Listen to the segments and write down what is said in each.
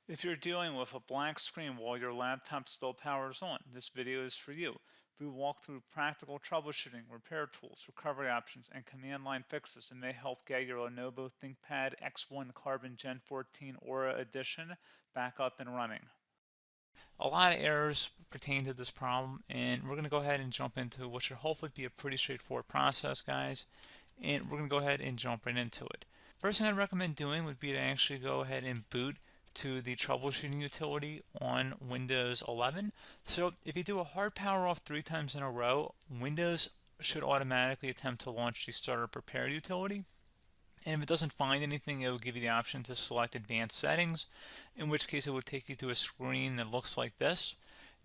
If you're dealing with a blank screen while your laptop still powers on, this video is for you. We walk through practical troubleshooting, repair tools, recovery options, and command line fixes that may help get your Lenovo ThinkPad X1 Carbon Gen 14 Aura Edition back up and running. A lot of errors pertain to this problem, and we're going to go ahead and jump into what should hopefully be a pretty straightforward process, guys. And we're going to go ahead and jump right into it. First thing I'd recommend doing would be to actually go ahead and boot to the troubleshooting utility on Windows 11. So if you do a hard power off 3 times in a row, Windows should automatically attempt to launch the startup prepare utility. And if it doesn't find anything, it will give you the option to select advanced settings, in which case it will take you to a screen that looks like this.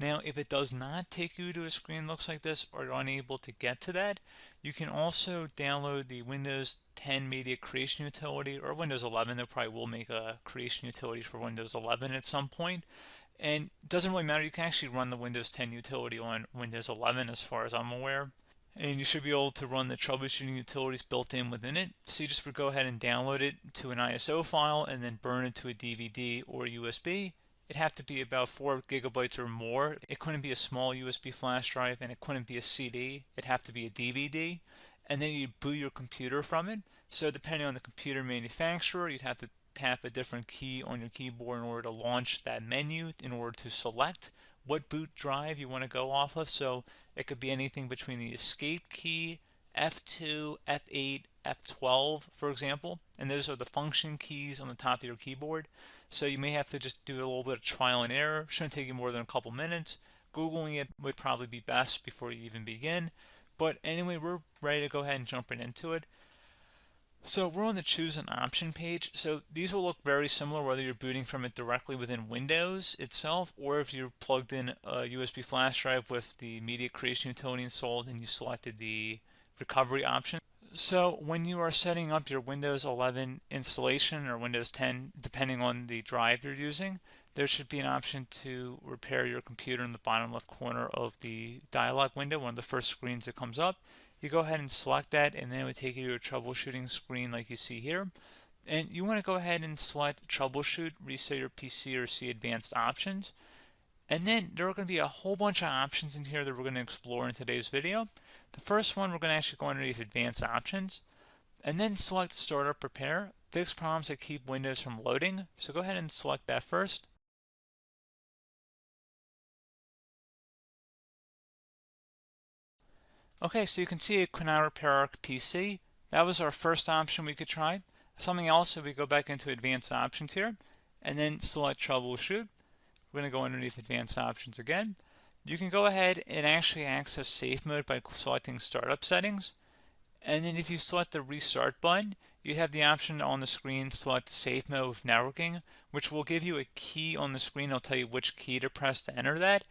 Now, if it does not take you to a screen that looks like this, or you're unable to get to that, you can also download the Windows 10 Media Creation Utility, or Windows 11. They probably will make a creation utility for Windows 11 at some point. And it doesn't really matter. You can actually run the Windows 10 utility on Windows 11 as far as I'm aware. And you should be able to run the troubleshooting utilities built in within it. So you just would go ahead and download it to an ISO file and then burn it to a DVD or USB. It'd have to be about 4 gigabytes or more. It couldn't be a small USB flash drive, and it couldn't be a CD. It'd have to be a DVD. And then you'd boot your computer from it. So depending on the computer manufacturer, you'd have to tap a different key on your keyboard in order to launch that menu, in order to select what boot drive you want to go off of. So it could be anything between the escape key, F2, F8, F12, for example. And those are the function keys on the top of your keyboard. So you may have to just do a little bit of trial and error. Shouldn't take you more than a couple minutes. Googling it would probably be best before you even begin. But anyway, we're ready to go ahead and jump right into it. So we're on the choose an option page. So these will look very similar whether you're booting from it directly within Windows itself, or if you're plugged in a USB flash drive with the media creation utility installed and you selected the recovery option. So when you are setting up your Windows 11 installation or Windows 10, depending on the drive you're using, there should be an option to repair your computer in the bottom left corner of the dialog window, one of the first screens that comes up. You go ahead and select that, and then it would take you to a troubleshooting screen like you see here. And you want to go ahead and select troubleshoot, reset your PC, or see advanced options. And then there are going to be a whole bunch of options in here that we're going to explore in today's video. The first one, we're going to actually go underneath advanced options and then select startup prepare, fix problems that keep Windows from loading. So go ahead and select that first. Okay, so you can see it could not repair our PC. That was our first option we could try. Something else, if we go back into advanced options here and then select troubleshoot, we're going to go underneath advanced options again. You can go ahead and actually access safe mode by selecting startup settings. And then if you select the restart button, you have the option on the screen select safe mode with networking, which will give you a key on the screen. It'll tell you which key to press to enter that.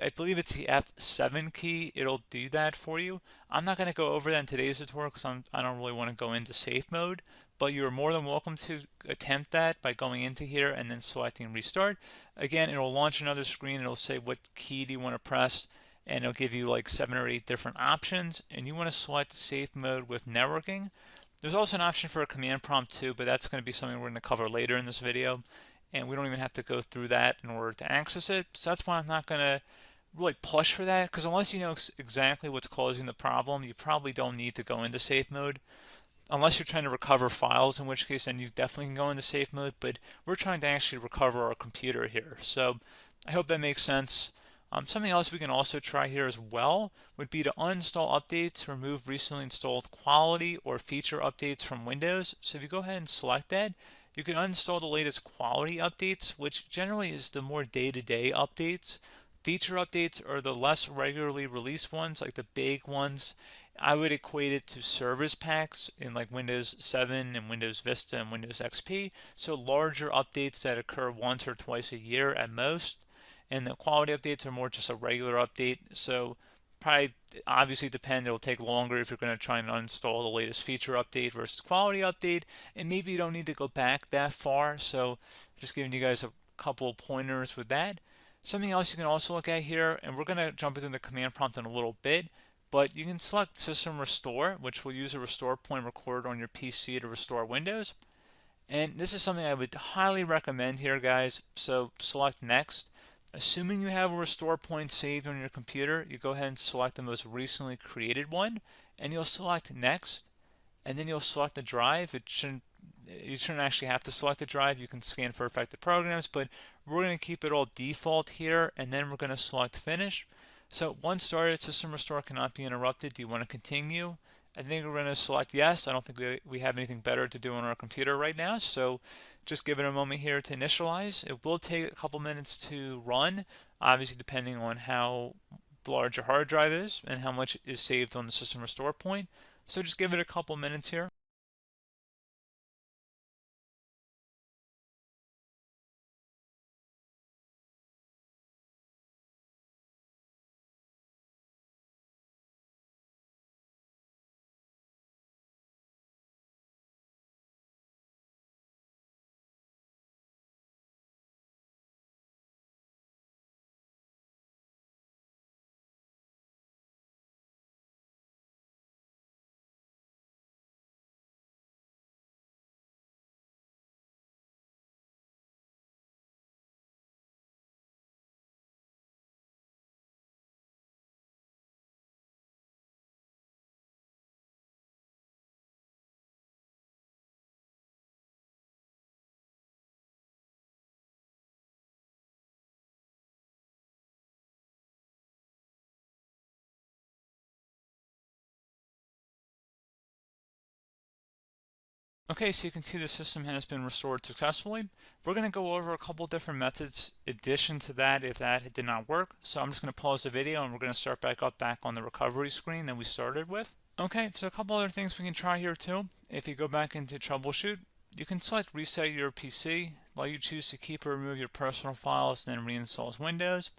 I believe it's the F7 key. It'll do that for you. I'm not going to go over that in today's tutorial because I don't really want to go into safe mode, but you're more than welcome to attempt that by going into here and then selecting restart. Again, it'll launch another screen. It'll say what key do you want to press, and it'll give you like 7 or 8 different options, and you want to select safe mode with networking. There's also an option for a command prompt too, but that's going to be something we're going to cover later in this video, and we don't even have to go through that in order to access it. So that's why I'm not going to really push for that, because unless you know exactly what's causing the problem, you probably don't need to go into safe mode. Unless you're trying to recover files, in which case then you definitely can go into safe mode, but we're trying to actually recover our computer here. So I hope that makes sense. Something else we can also try here as well would be to uninstall updates, remove recently installed quality or feature updates from Windows. So if you go ahead and select that, you can uninstall the latest quality updates, which generally is the more day-to-day updates. Feature updates are the less regularly released ones, like the big ones. I would equate it to service packs in like Windows 7 and Windows Vista and Windows XP. So larger updates that occur once or twice a year at most. And the quality updates are more just a regular update. So probably obviously depend, it'll take longer if you're going to try and uninstall the latest feature update versus quality update. And maybe you don't need to go back that far. So just giving you guys a couple of pointers with that. Something else you can also look at here, and we're going to jump into the command prompt in a little bit, but you can select System Restore, which will use a restore point recorded on your PC to restore Windows. And this is something I would highly recommend here, guys. So select next. Assuming you have a restore point saved on your computer, you go ahead and select the most recently created one, and you'll select next, and then you'll select the drive. You shouldn't actually have to select the drive. You can scan for affected programs, but we're going to keep it all default here, and then we're going to select finish. So once started, system restore cannot be interrupted. Do you want to continue? I think we're going to select yes. I don't think we have anything better to do on our computer right now, so just give it a moment here to initialize. It will take a couple minutes to run, obviously depending on how large your hard drive is and how much is saved on the system restore point. So just give it a couple minutes here. Okay, so you can see the system has been restored successfully. We're going to go over a couple different methods addition to that if that did not work. So I'm just going to pause the video and we're going to start back on the recovery screen that we started with. Okay, so a couple other things we can try here too. If you go back into troubleshoot, you can select reset your PC while you choose to keep or remove your personal files and then reinstalls Windows.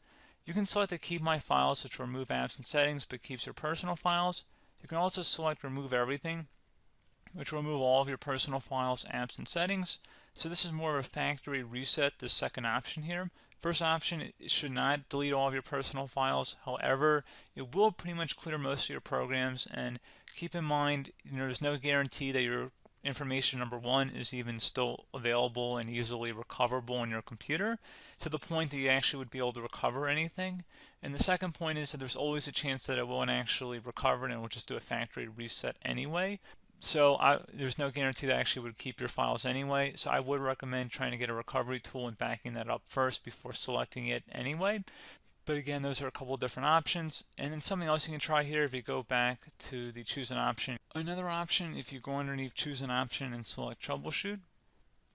You can select to keep my files, which will remove apps and settings but keeps your personal files. You can also select remove everything, which will remove all of your personal files, apps, and settings. So this is more of a factory reset, the second option here. First option, it should not delete all of your personal files. However, it will pretty much clear most of your programs. And keep in mind, there's no guarantee that your information, number one, is even still available and easily recoverable on your computer to the point that you actually would be able to recover anything. And the second point is that there's always a chance that it won't actually recover and it will just do a factory reset anyway. So there's no guarantee that actually would keep your files anyway. So I would recommend trying to get a recovery tool and backing that up first before selecting it anyway. But again, those are a couple different options. And then something else you can try here if you go back to the choose an option. Another option, if you go underneath choose an option and select troubleshoot,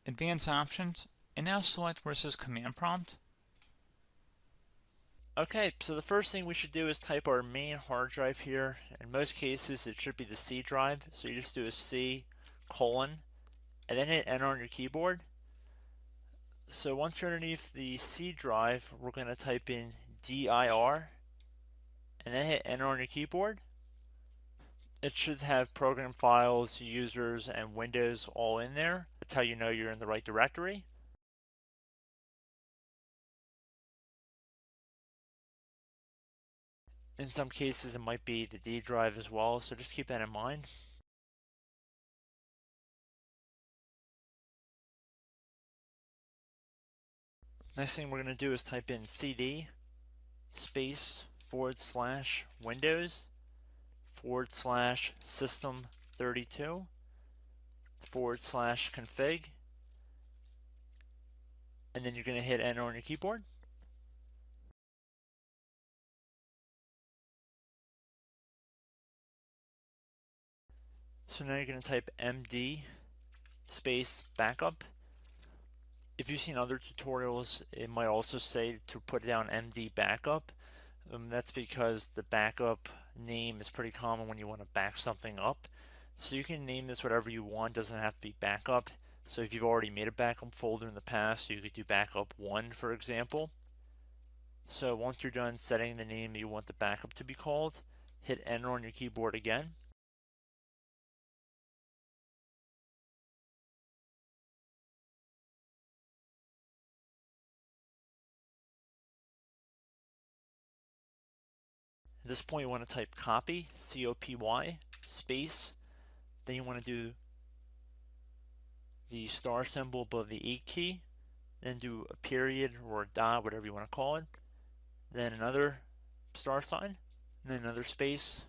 advanced options, and now select where it says command prompt. Okay, so the first thing we should do is type our main hard drive here. In most cases, it should be the C drive. So you just do a C colon and then hit enter on your keyboard. So once you're underneath the C drive, we're going to type in dir and then hit enter on your keyboard. It should have program files, users, and Windows all in there. That's how you know you're in the right directory. In some cases, it might be the D drive as well, so just keep that in mind. Next thing we're going to do is type in cd space / Windows / system 32 / config, and then you're going to hit enter on your keyboard. So now you're going to type md space backup. If you've seen other tutorials, it might also say to put down md backup. That's because the backup name is pretty common when you want to back something up. So you can name this whatever you want, doesn't have to be backup. So if you've already made a backup folder in the past, you could do backup 1, for example. So once you're done setting the name you want the backup to be called, hit enter on your keyboard again. At this point, you want to type copy, C-O-P-Y, space. Then you want to do the star symbol above the 8 key, then do a period or a dot, whatever you want to call it, then another star sign, and then another space,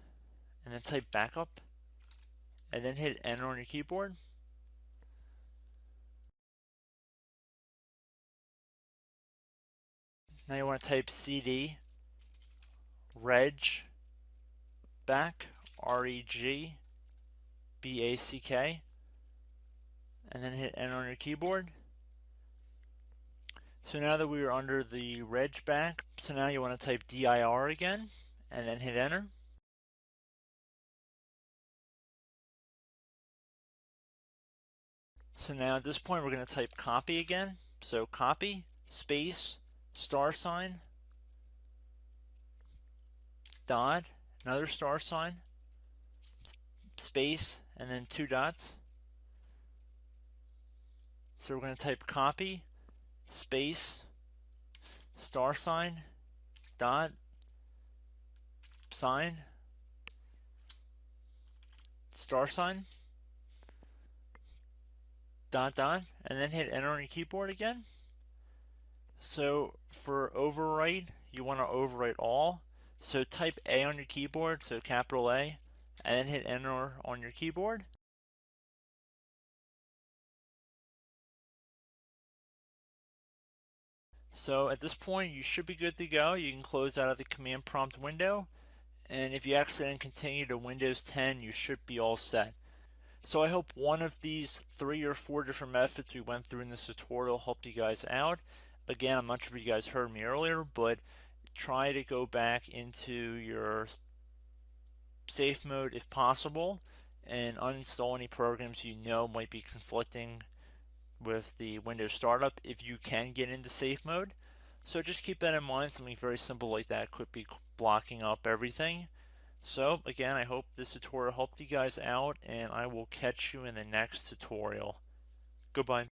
and then type backup, and then hit enter on your keyboard. Now you want to type cd reg back, REG BACK, and then hit enter on your keyboard. So now that we are under the reg back, so now you want to type dir again, and then hit enter. So now at this point we're going to type copy again. So copy, space, star sign, dot, another star sign, space, and then 2 dots. So we're going to type copy, space, star sign, dot, sign, star sign, dot, dot, and then hit enter on your keyboard again. So for overwrite, you want to overwrite all. So type A on your keyboard, so capital A, and then hit enter on your keyboard. So at this point, you should be good to go. You can close out of the command prompt window, and if you accidentally continue to Windows 10, you should be all set. So I hope one of these 3 or 4 different methods we went through in this tutorial helped you guys out. Again, I'm not sure if you guys heard me earlier, but try to go back into your safe mode if possible and uninstall any programs you know might be conflicting with the Windows startup if you can get into safe mode. So just keep that in mind. Something very simple like that could be blocking up everything. So again, I hope this tutorial helped you guys out, and I will catch you in the next tutorial. Goodbye.